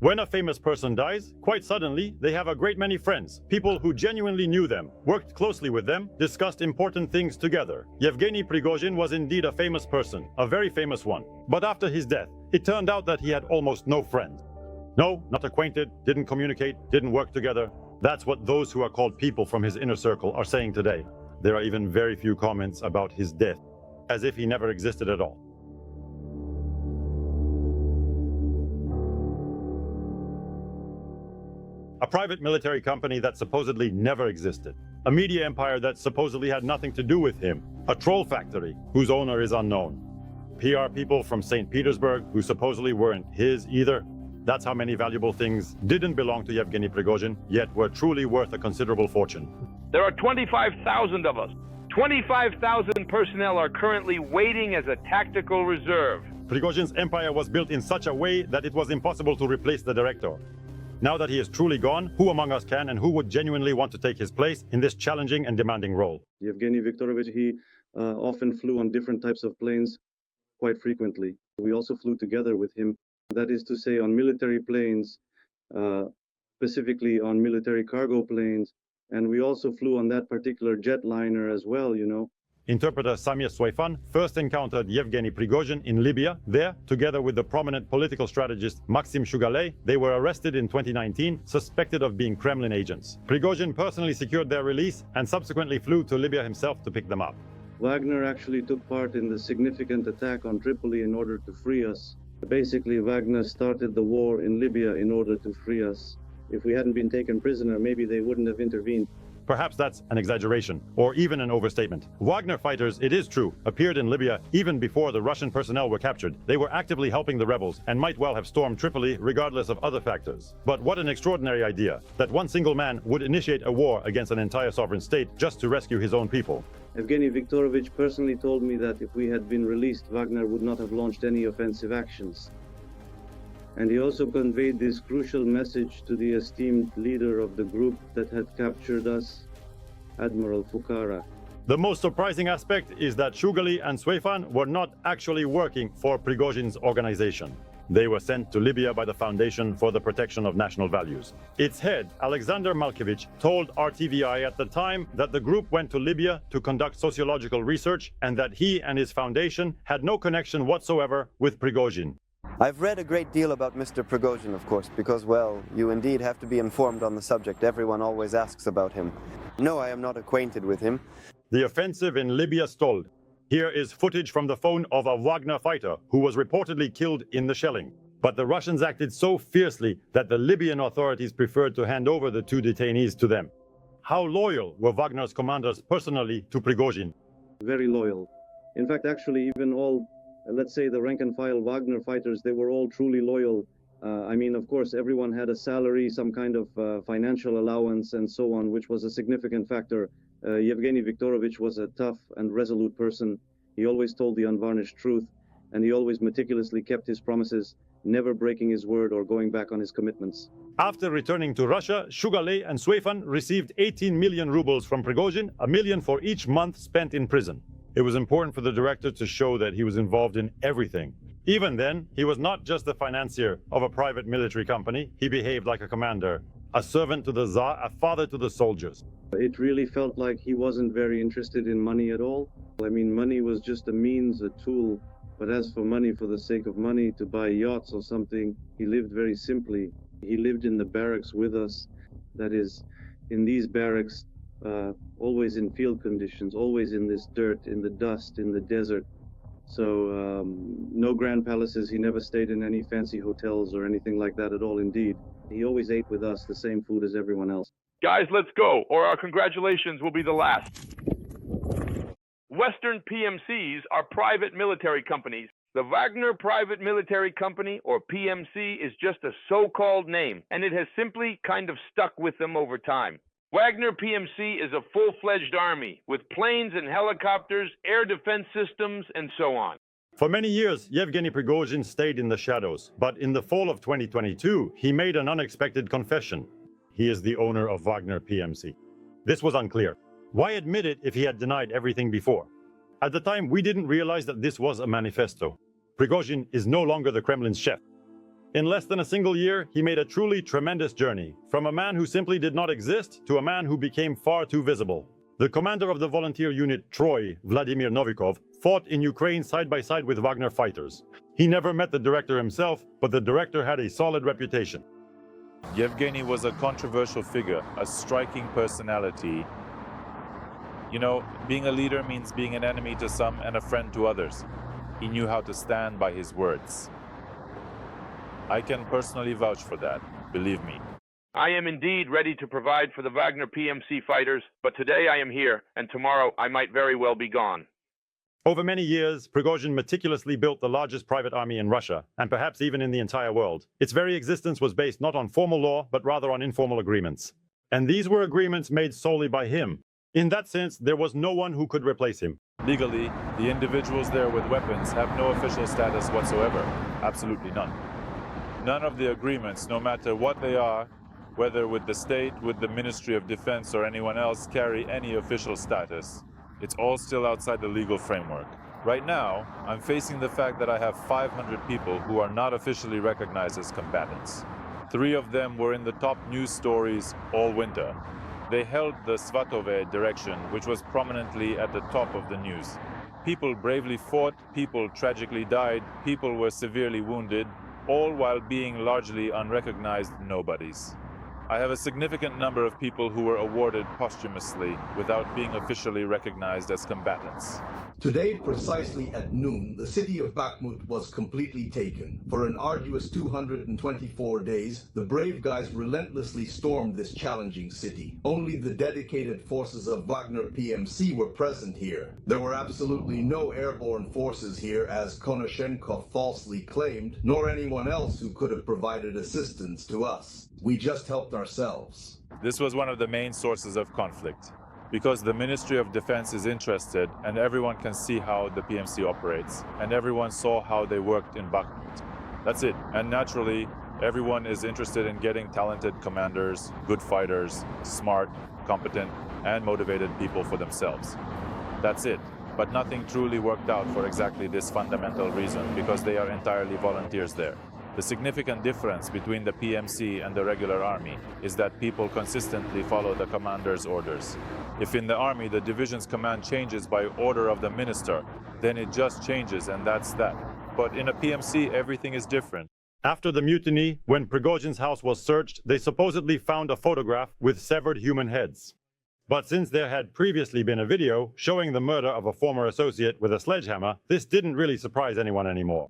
When a famous person dies, quite suddenly, they have a great many friends, people who genuinely knew them, worked closely with them, discussed important things together. Yevgeny Prigozhin was indeed a famous person, a very famous one. But after his death, it turned out that he had almost no friends. No, not acquainted, didn't communicate, didn't work together. That's what those who are called people from his inner circle are saying today. There are even very few comments about his death, as if he never existed at all. A private military company that supposedly never existed. A media empire that supposedly had nothing to do with him. A troll factory whose owner is unknown. PR people from St. Petersburg who supposedly weren't his either. That's how many valuable things didn't belong to Yevgeny Prigozhin, yet were truly worth a considerable fortune. There are 25,000 of us. 25,000 personnel are currently waiting as a tactical reserve. Prigozhin's empire was built in such a way that it was impossible to replace the director. Now that he is truly gone, who among us can and who would genuinely want to take his place in this challenging and demanding role? Yevgeny Viktorovich, he often flew on different types of planes quite frequently. We also flew together with him. That is to say, on military planes, specifically on military cargo planes. And we also flew on that particular jetliner as well, you know. Interpreter Samir Soifan first encountered Yevgeny Prigozhin in Libya. There, together with the prominent political strategist Maxim Shugalay, they were arrested in 2019, suspected of being Kremlin agents. Prigozhin personally secured their release and subsequently flew to Libya himself to pick them up. Wagner actually took part in the significant attack on Tripoli in order to free us. Basically, Wagner started the war in Libya in order to free us. If we hadn't been taken prisoner, maybe they wouldn't have intervened. Perhaps that's an exaggeration, or even an overstatement. Wagner fighters, it is true, appeared in Libya even before the Russian personnel were captured. They were actively helping the rebels and might well have stormed Tripoli regardless of other factors. But what an extraordinary idea, that one single man would initiate a war against an entire sovereign state just to rescue his own people. Yevgeny Viktorovich personally told me that if we had been released, Wagner would not have launched any offensive actions. And he also conveyed this crucial message to the esteemed leader of the group that had captured us, Admiral Fukara. The most surprising aspect is that Shugali and Soifan were not actually working for Prigozhin's organization. They were sent to Libya by the Foundation for the Protection of National Values. Its head, Alexander Malkevich, told RTVI at the time that the group went to Libya to conduct sociological research and that he and his foundation had no connection whatsoever with Prigozhin. I've read a great deal about Mr. Prigozhin, of course, because, well, you indeed have to be informed on the subject. Everyone always asks about him. No, I am not acquainted with him. The offensive in Libya stalled. Here is footage from the phone of a Wagner fighter who was reportedly killed in the shelling. But the Russians acted so fiercely that the Libyan authorities preferred to hand over the two detainees to them. How loyal were Wagner's commanders personally to Prigozhin? Very loyal. In fact, actually, even all, let's say, the rank-and-file Wagner fighters, they were all truly loyal. I mean, of course, everyone had a salary, some kind of financial allowance, and so on, which was a significant factor. Yevgeny Viktorovich was a tough and resolute person. He always told the unvarnished truth, and he always meticulously kept his promises, never breaking his word or going back on his commitments. After returning to Russia, Shugalay and Soifan received 18 million rubles from Prigozhin, $1 million for each month spent in prison. It was important for the director to show that he was involved in everything. Even then, he was not just the financier of a private military company. He behaved like a commander, a servant to the Tsar, a father to the soldiers. It really felt like he wasn't very interested in money at all. I mean, money was just a means, a tool. But as for money for the sake of money, to buy yachts or something, he lived very simply. He lived in the barracks with us. That is, in these barracks, always in field conditions, always in this dirt, in the dust, in the desert. So no grand palaces. He never stayed in any fancy hotels or anything like that at all, indeed. He always ate with us the same food as everyone else. Guys, let's go, or our congratulations will be the last. Western PMCs are private military companies. The Wagner Private Military Company, or PMC, is just a so-called name, and it has simply kind of stuck with them over time. Wagner PMC is a full-fledged army, with planes and helicopters, air defense systems, and so on. For many years, Yevgeny Prigozhin stayed in the shadows, but in the fall of 2022, he made an unexpected confession. He is the owner of Wagner PMC. This was unclear. Why admit it if he had denied everything before? At the time, we didn't realize that this was a manifesto. Prigozhin is no longer the Kremlin's chef. In less than a single year, he made a truly tremendous journey, from a man who simply did not exist to a man who became far too visible. The commander of the volunteer unit Troy, Vladimir Novikov, fought in Ukraine side by side with Wagner fighters. He never met the director himself, but the director had a solid reputation. Yevgeny was a controversial figure, a striking personality. You know, being a leader means being an enemy to some and a friend to others. He knew how to stand by his words. I can personally vouch for that, believe me. I am indeed ready to provide for the Wagner PMC fighters, but today I am here, and tomorrow I might very well be gone. Over many years, Prigozhin meticulously built the largest private army in Russia, and perhaps even in the entire world. Its very existence was based not on formal law, but rather on informal agreements. And these were agreements made solely by him. In that sense, there was no one who could replace him. Legally, the individuals there with weapons have no official status whatsoever. Absolutely none. None of the agreements, no matter what they are, whether with the state, with the Ministry of Defense, or anyone else, carry any official status. It's all still outside the legal framework. Right now, I'm facing the fact that I have 500 people who are not officially recognized as combatants. 3 of them were in the top news stories all winter. They held the Svatove direction, which was prominently at the top of the news. People bravely fought, people tragically died, people were severely wounded, all while being largely unrecognized nobodies. I have a significant number of people who were awarded posthumously without being officially recognized as combatants. Today, precisely at noon, the city of Bakhmut was completely taken. For an arduous 224 days, the brave guys relentlessly stormed this challenging city. Only the dedicated forces of Wagner PMC were present here. There were absolutely no airborne forces here, as Konashenkov falsely claimed, nor anyone else who could have provided assistance to us. We just helped ourselves. This was one of the main sources of conflict, because the Ministry of Defense is interested and everyone can see how the PMC operates, and everyone saw how they worked in Bakhmut. That's it. And naturally, everyone is interested in getting talented commanders, good fighters, smart, competent, and motivated people for themselves. That's it. But nothing truly worked out for exactly this fundamental reason, because they are entirely volunteers there. The significant difference between the PMC and the regular army is that people consistently follow the commander's orders. If in the army the division's command changes by order of the minister, then it just changes and that's that. But in a PMC, everything is different. After the mutiny, when Prigozhin's house was searched, they supposedly found a photograph with severed human heads. But since there had previously been a video showing the murder of a former associate with a sledgehammer, this didn't really surprise anyone anymore.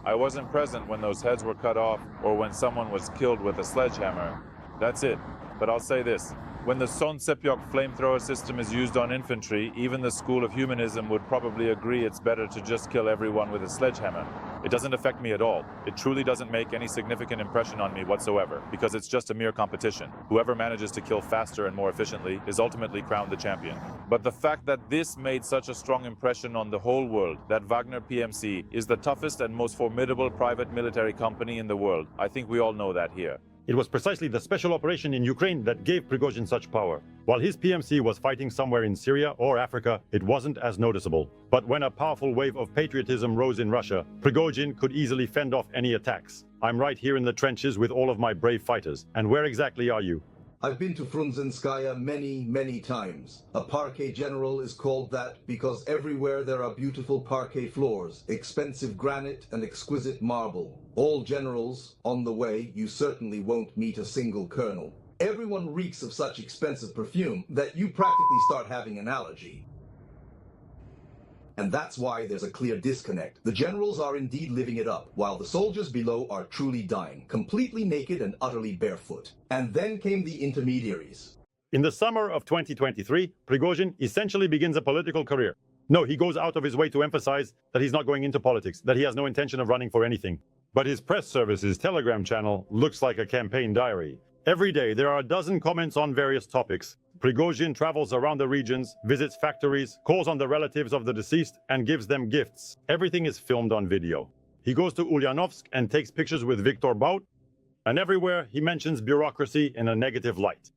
I wasn't present when those heads were cut off or when someone was killed with a sledgehammer. That's it. But I'll say this. When the Son Sepyok flamethrower system is used on infantry, even the school of humanism would probably agree it's better to just kill everyone with a sledgehammer. It doesn't affect me at all. It truly doesn't make any significant impression on me whatsoever, because it's just a mere competition. Whoever manages to kill faster and more efficiently is ultimately crowned the champion. But the fact that this made such a strong impression on the whole world, that Wagner PMC is the toughest and most formidable private military company in the world, I think we all know that here. It was precisely the special operation in Ukraine that gave Prigozhin such power. While his PMC was fighting somewhere in Syria or Africa, it wasn't as noticeable. But when a powerful wave of patriotism rose in Russia, Prigozhin could easily fend off any attacks. I'm right here in the trenches with all of my brave fighters. And where exactly are you? I've been to Frunzenskaya many times. A parquet general is called that because everywhere there are beautiful parquet floors, expensive granite and exquisite marble. All generals, on the way, you certainly won't meet a single colonel. Everyone reeks of such expensive perfume that you practically start having an allergy. And that's why there's a clear disconnect. The generals are indeed living it up, while the soldiers below are truly dying, completely naked and utterly barefoot. And then came the intermediaries. In the summer of 2023, Prigozhin essentially begins a political career. No, he goes out of his way to emphasize that he's not going into politics, that he has no intention of running for anything. But his press service's Telegram channel looks like a campaign diary. Every day there are a dozen comments on various topics. Prigozhin travels around the regions, visits factories, calls on the relatives of the deceased, and gives them gifts. Everything is filmed on video. He goes to Ulyanovsk and takes pictures with Viktor Bout, and everywhere he mentions bureaucracy in a negative light.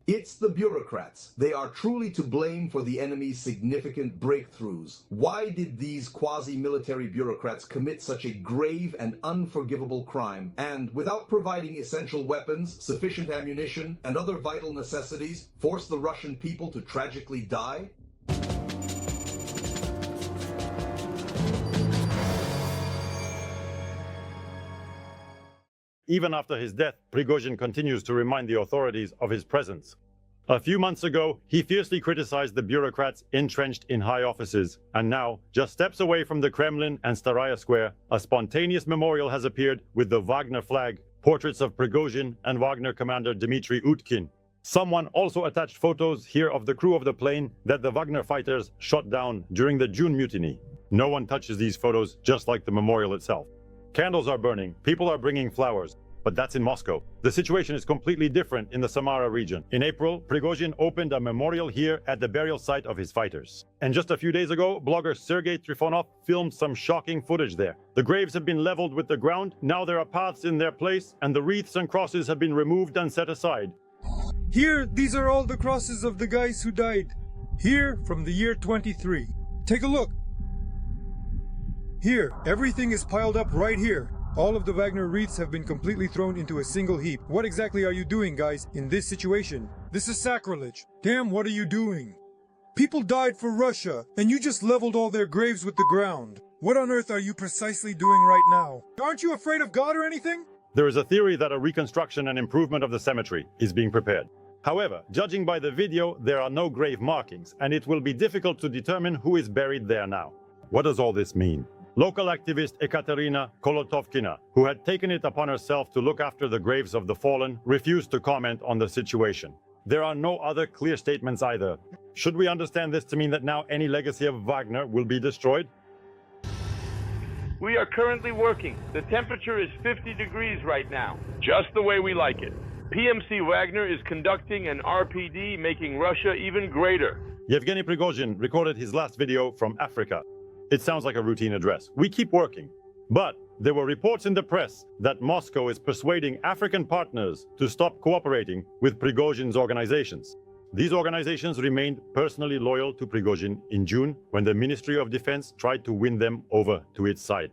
It's the bureaucrats. They are truly to blame for the enemy's significant breakthroughs. Why did these quasi-military bureaucrats commit such a grave and unforgivable crime and, without providing essential weapons, sufficient ammunition, and other vital necessities, force the Russian people to tragically die? Even after his death, Prigozhin continues to remind the authorities of his presence. A few months ago, he fiercely criticized the bureaucrats entrenched in high offices, and now, just steps away from the Kremlin and Staraya Square, a spontaneous memorial has appeared with the Wagner flag, portraits of Prigozhin and Wagner commander Dmitry Utkin. Someone also attached photos here of the crew of the plane that the Wagner fighters shot down during the June mutiny. No one touches these photos, just like the memorial itself. Candles are burning, people are bringing flowers. But that's in Moscow. The situation is completely different in the Samara region. In April, Prigozhin opened a memorial here at the burial site of his fighters. And just a few days ago, blogger Sergei Trifonov filmed some shocking footage there. The graves have been leveled with the ground, now there are paths in their place, and the wreaths and crosses have been removed and set aside. Here, these are all the crosses of the guys who died. Here, from the year 23. Take a look. Here, everything is piled up right here. All of the Wagner wreaths have been completely thrown into a single heap. What exactly are you doing, guys, in this situation? This is sacrilege. Damn, what are you doing? People died for Russia, and you just leveled all their graves with the ground. What on earth are you precisely doing right now? Aren't you afraid of God or anything? There is a theory that a reconstruction and improvement of the cemetery is being prepared. However, judging by the video, there are no grave markings, and it will be difficult to determine who is buried there now. What does all this mean? Local activist Ekaterina Kolotovkina, who had taken it upon herself to look after the graves of the fallen, refused to comment on the situation. There are no other clear statements either. Should we understand this to mean that now any legacy of Wagner will be destroyed? We are currently working. The temperature is 50 degrees right now, just the way we like it. PMC Wagner is conducting an RPD making Russia even greater. Yevgeny Prigozhin recorded his last video from Africa. It sounds like a routine address. We keep working. But there were reports in the press that Moscow is persuading African partners to stop cooperating with Prigozhin's organizations. These organizations remained personally loyal to Prigozhin in June when the Ministry of Defense tried to win them over to its side.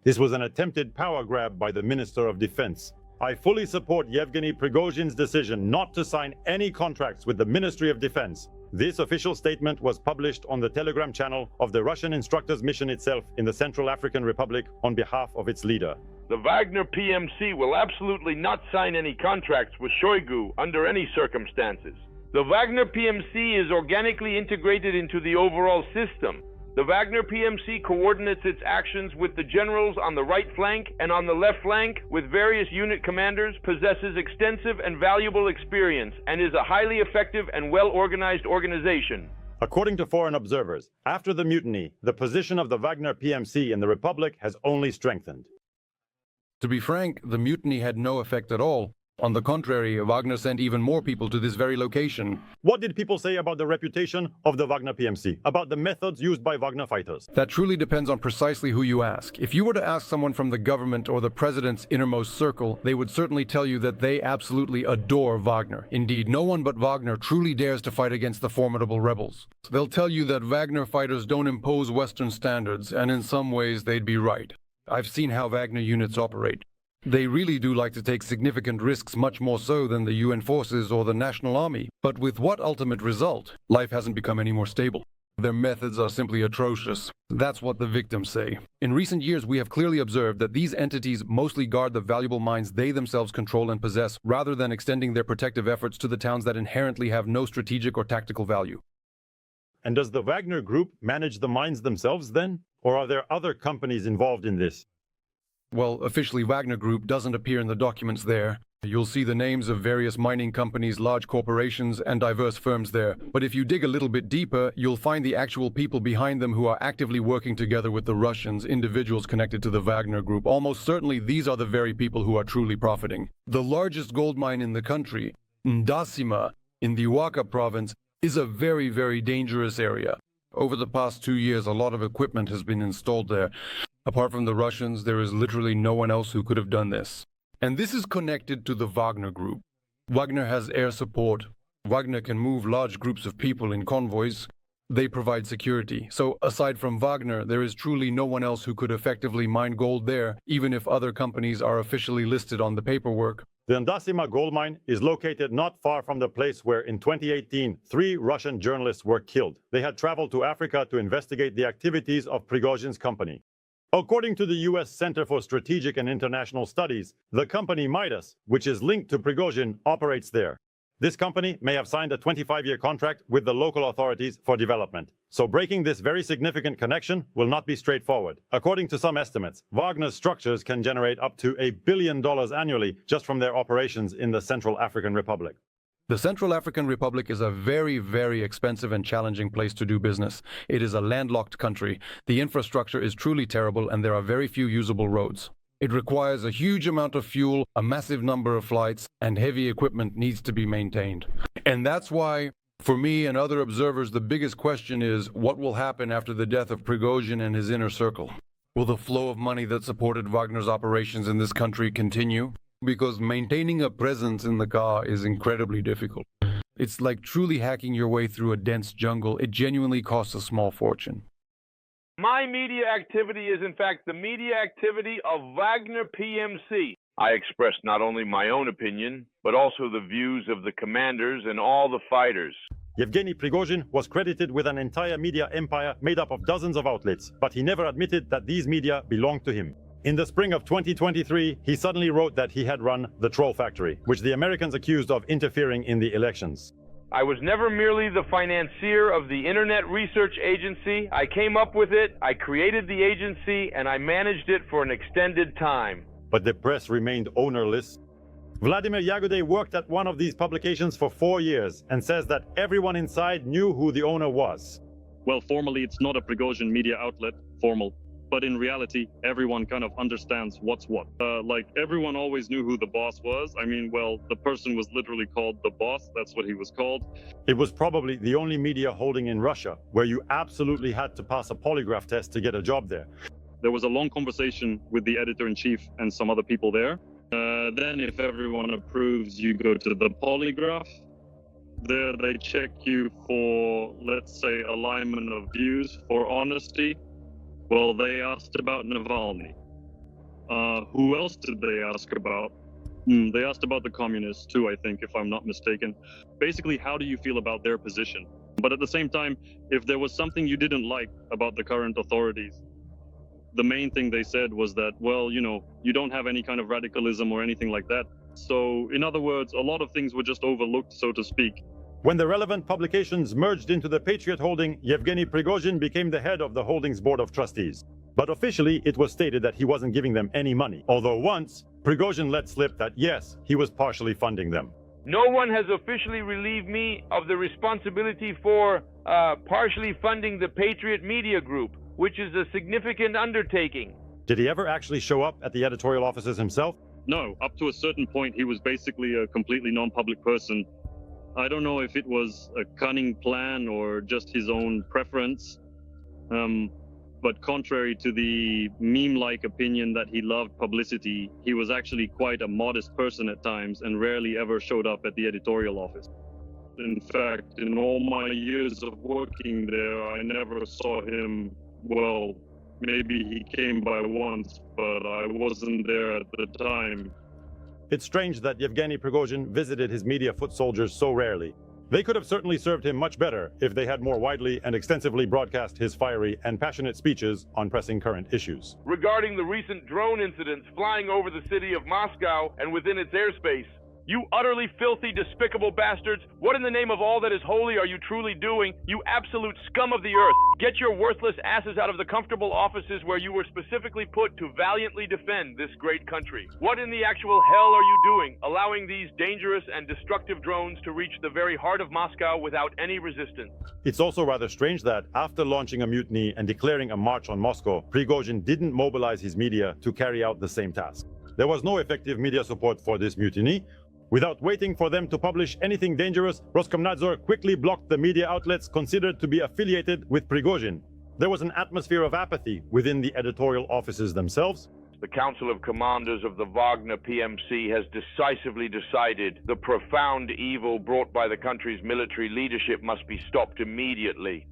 This was an attempted power grab by the Minister of Defense. I fully support Yevgeny Prigozhin's decision not to sign any contracts with the Ministry of Defense. This official statement was published on the Telegram channel of the Russian instructors mission itself in the Central African Republic on behalf of its leader. The Wagner PMC will absolutely not sign any contracts with Shoigu under any circumstances. The Wagner PMC is organically integrated into the overall system. The Wagner PMC coordinates its actions with the generals on the right flank and on the left flank with various unit commanders, possesses extensive and valuable experience, and is a highly effective and well-organized organization. According to foreign observers, after the mutiny, the position of the Wagner PMC in the Republic has only strengthened. To be frank, the mutiny had no effect at all. On the contrary, Wagner sent even more people to this very location. What did people say about the reputation of the Wagner PMC, about the methods used by Wagner fighters? That truly depends on precisely who you ask. If you were to ask someone from the government or the president's innermost circle, they would certainly tell you that they absolutely adore Wagner. Indeed, no one but Wagner truly dares to fight against the formidable rebels. They'll tell you that Wagner fighters don't impose Western standards, and in some ways they'd be right. I've seen how Wagner units operate. They really do like to take significant risks, much more so than the UN forces or the National Army. But with what ultimate result? Life hasn't become any more stable. Their methods are simply atrocious. That's what the victims say. In recent years, we have clearly observed that these entities mostly guard the valuable mines they themselves control and possess, rather than extending their protective efforts to the towns that inherently have no strategic or tactical value. And does the Wagner Group manage the mines themselves then? Or are there other companies involved in this? Well, officially Wagner Group doesn't appear in the documents there. You'll see the names of various mining companies, large corporations, and diverse firms there. But if you dig a little bit deeper, you'll find the actual people behind them who are actively working together with the Russians, individuals connected to the Wagner Group. Almost certainly these are the very people who are truly profiting. The largest gold mine in the country, Ndasima, in the Uaka province, is a very, very dangerous area. Over the past 2 years, a lot of equipment has been installed there. Apart from the Russians, there is literally no one else who could have done this. And this is connected to the Wagner Group. Wagner has air support, Wagner can move large groups of people in convoys. They provide security. So aside from Wagner, there is truly no one else who could effectively mine gold there, even if other companies are officially listed on the paperwork. The Ndasima gold mine is located not far from the place where in 2018, 3 Russian journalists were killed. They had traveled to Africa to investigate the activities of Prigozhin's company. According to the US Center for Strategic and International Studies, the company Midas, which is linked to Prigozhin, operates there. This company may have signed a 25-year contract with the local authorities for development. So breaking this very significant connection will not be straightforward. According to some estimates, Wagner's structures can generate up to $1 billion annually just from their operations in the Central African Republic. The Central African Republic is a very, very expensive and challenging place to do business. It is a landlocked country. The infrastructure is truly terrible and there are very few usable roads. It requires a huge amount of fuel, a massive number of flights, and heavy equipment needs to be maintained. And that's why, for me and other observers, the biggest question is what will happen after the death of Prigozhin and his inner circle? Will the flow of money that supported Wagner's operations in this country continue? Because maintaining a presence in the car is incredibly difficult. It's like truly hacking your way through a dense jungle. It genuinely costs a small fortune. My media activity is in fact the media activity of Wagner PMC. I expressed not only my own opinion, but also the views of the commanders and all the fighters. Yevgeny Prigozhin was credited with an entire media empire made up of dozens of outlets, but he never admitted that these media belonged to him. In the spring of 2023, he suddenly wrote that he had run the troll factory, which the Americans accused of interfering in the elections. I was never merely the financier of the Internet Research Agency. I came up with it, I created the agency, and I managed it for an extended time. But the press remained ownerless. Vladimir Yagodey worked at one of these publications for 4 years and says that everyone inside knew who the owner was. Well, formally, it's not a Prigozhin media outlet, formal. But in reality, everyone kind of understands what's what. Like, everyone always knew who the boss was. I mean, well, the person was literally called the boss. That's what he was called. It was probably the only media holding in Russia where you absolutely had to pass a polygraph test to get a job there. There was a long conversation with the editor-in-chief and some other people there. Then if everyone approves, you go to the polygraph. There they check you for, let's say, alignment of views, for honesty. Well, they asked about Navalny. Who else did they ask about? They asked about the communists too, I think, if I'm not mistaken. Basically, how do you feel about their position? But at the same time, if there was something you didn't like about the current authorities, the main thing they said was that, well, you know, you don't have any kind of radicalism or anything like that. So, in other words, a lot of things were just overlooked, so to speak. When the relevant publications merged into the Patriot Holding, Yevgeny Prigozhin became the head of the holding's board of trustees. But officially, it was stated that he wasn't giving them any money. Although once, Prigozhin let slip that yes, he was partially funding them. No one has officially relieved me of the responsibility for partially funding the Patriot Media Group, which is a significant undertaking. Did he ever actually show up at the editorial offices himself? No, up to a certain point, he was basically a completely non-public person. I don't know if it was a cunning plan or just his own preference. But contrary to the meme-like opinion that he loved publicity, he was actually quite a modest person at times and rarely ever showed up at the editorial office. In fact, in all my years of working there, I never saw him. Well, maybe he came by once, but I wasn't there at the time. It's strange that Yevgeny Prigozhin visited his media foot soldiers so rarely. They could have certainly served him much better if they had more widely and extensively broadcast his fiery and passionate speeches on pressing current issues. Regarding the recent drone incidents flying over the city of Moscow and within its airspace, you utterly filthy, despicable bastards, what in the name of all that is holy are you truly doing, you absolute scum of the earth? Get your worthless asses out of the comfortable offices where you were specifically put to valiantly defend this great country. What in the actual hell are you doing, allowing these dangerous and destructive drones to reach the very heart of Moscow without any resistance? It's also rather strange that, after launching a mutiny and declaring a march on Moscow, Prigozhin didn't mobilize his media to carry out the same task. There was no effective media support for this mutiny. Without waiting for them to publish anything dangerous, Roskomnadzor quickly blocked the media outlets considered to be affiliated with Prigozhin. There was an atmosphere of apathy within the editorial offices themselves. The Council of Commanders of the Wagner PMC has decisively decided the profound evil brought by the country's military leadership must be stopped immediately.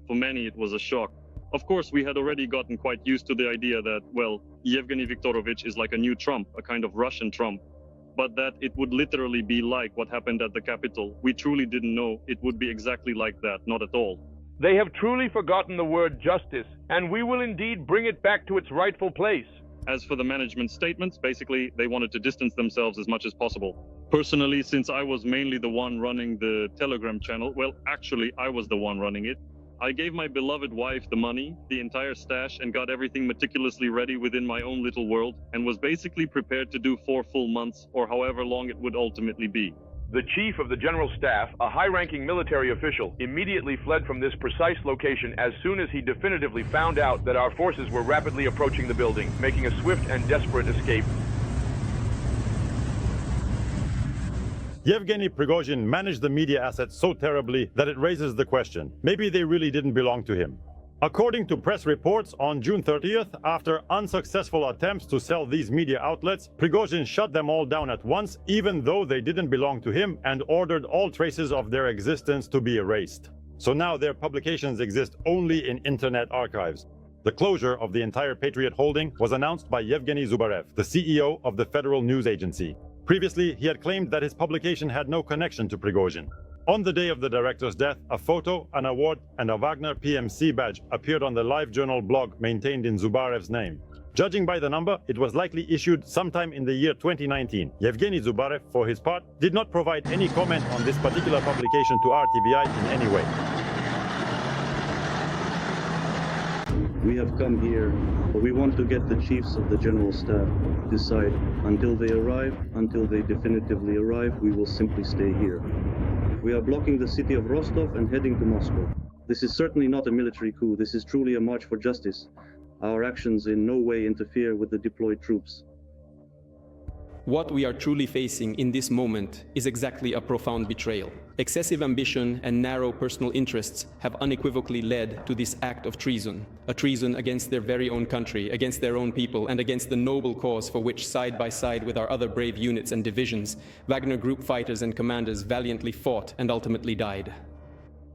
For many, it was a shock. Of course, we had already gotten quite used to the idea that, well, Yevgeny Viktorovich is like a new Trump, a kind of Russian Trump. But that it would literally be like what happened at the Capitol, we truly didn't know it would be exactly like that, not at all. They have truly forgotten the word justice, and we will indeed bring it back to its rightful place. As for the management statements, basically, they wanted to distance themselves as much as possible. Personally, since I was mainly the one running the Telegram channel, well, actually, I was the one running it. I gave my beloved wife the money, the entire stash, and got everything meticulously ready within my own little world, and was basically prepared to do 4 full months, or however long it would ultimately be. The chief of the general staff, a high-ranking military official, immediately fled from this precise location as soon as he definitively found out that our forces were rapidly approaching the building, making a swift and desperate escape. Yevgeny Prigozhin managed the media assets so terribly that it raises the question, maybe they really didn't belong to him. According to press reports, on June 30th, after unsuccessful attempts to sell these media outlets, Prigozhin shut them all down at once, even though they didn't belong to him, and ordered all traces of their existence to be erased. So now their publications exist only in internet archives. The closure of the entire Patriot holding was announced by Yevgeny Zubarev, the CEO of the Federal News Agency. Previously, he had claimed that his publication had no connection to Prigozhin. On the day of the director's death, a photo, an award, and a Wagner PMC badge appeared on the LiveJournal blog maintained in Zubarev's name. Judging by the number, it was likely issued sometime in the year 2019. Yevgeny Zubarev, for his part, did not provide any comment on this particular publication to RTVI in any way. We have come here, but we want to get the chiefs of the general staff to decide. Until they arrive, until they definitively arrive, we will simply stay here. We are blocking the city of Rostov and heading to Moscow. This is certainly not a military coup. This is truly a march for justice. Our actions in no way interfere with the deployed troops. What we are truly facing in this moment is exactly a profound betrayal. Excessive ambition and narrow personal interests have unequivocally led to this act of treason. A treason against their very own country, against their own people, and against the noble cause for which, side by side with our other brave units and divisions, Wagner Group fighters and commanders valiantly fought and ultimately died.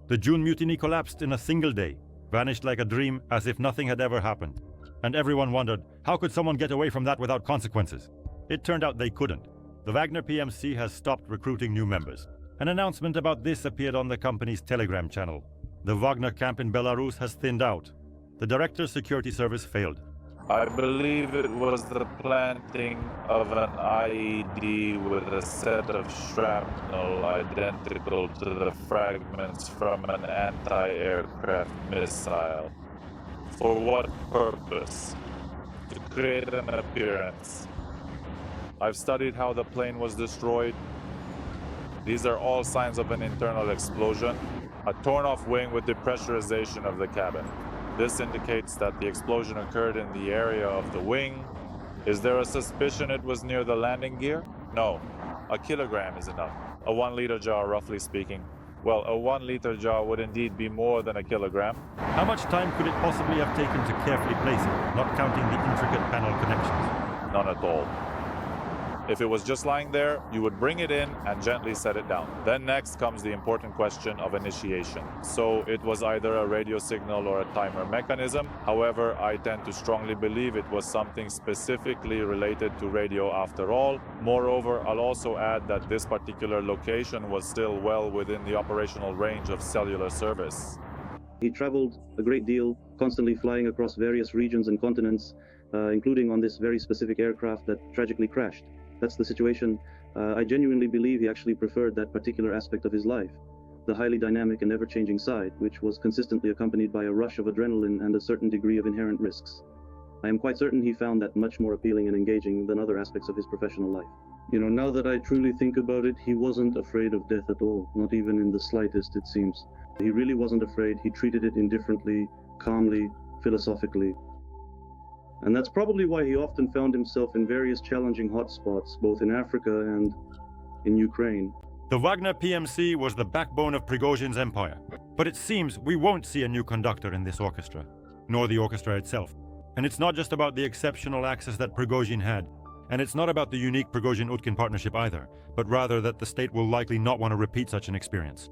The June mutiny collapsed in a single day, vanished like a dream as if nothing had ever happened. And everyone wondered, how could someone get away from that without consequences? It turned out they couldn't. The Wagner PMC has stopped recruiting new members. An announcement about this appeared on the company's Telegram channel. The Wagner camp in Belarus has thinned out. The director's security service failed. I believe it was the planting of an IED with a set of shrapnel identical to the fragments from an anti-aircraft missile. For what purpose? To create an appearance. I've studied how the plane was destroyed. These are all signs of an internal explosion, a torn-off wing with depressurization of the cabin. This indicates that the explosion occurred in the area of the wing. Is there a suspicion it was near the landing gear? No. A kilogram is enough. A 1-liter jar, roughly speaking. Well, a 1-liter jar would indeed be more than a kilogram. How much time could it possibly have taken to carefully place it, not counting the intricate panel connections? None at all. If it was just lying there, you would bring it in and gently set it down. Then next comes the important question of initiation. So it was either a radio signal or a timer mechanism. However, I tend to strongly believe it was something specifically related to radio after all. Moreover, I'll also add that this particular location was still well within the operational range of cellular service. He traveled a great deal, constantly flying across various regions and continents, including on this very specific aircraft that tragically crashed. That's the situation. I genuinely believe he actually preferred that particular aspect of his life, the highly dynamic and ever-changing side, which was consistently accompanied by a rush of adrenaline and a certain degree of inherent risks. I am quite certain he found that much more appealing and engaging than other aspects of his professional life. You know, now that I truly think about it, he wasn't afraid of death at all, not even in the slightest, it seems. He really wasn't afraid. He treated it indifferently, calmly, philosophically. And that's probably why he often found himself in various challenging hotspots, both in Africa and in Ukraine. The Wagner PMC was the backbone of Prigozhin's empire. But it seems we won't see a new conductor in this orchestra, nor the orchestra itself. And it's not just about the exceptional access that Prigozhin had. And it's not about the unique Prigozhin-Utkin partnership either, but rather that the state will likely not want to repeat such an experience.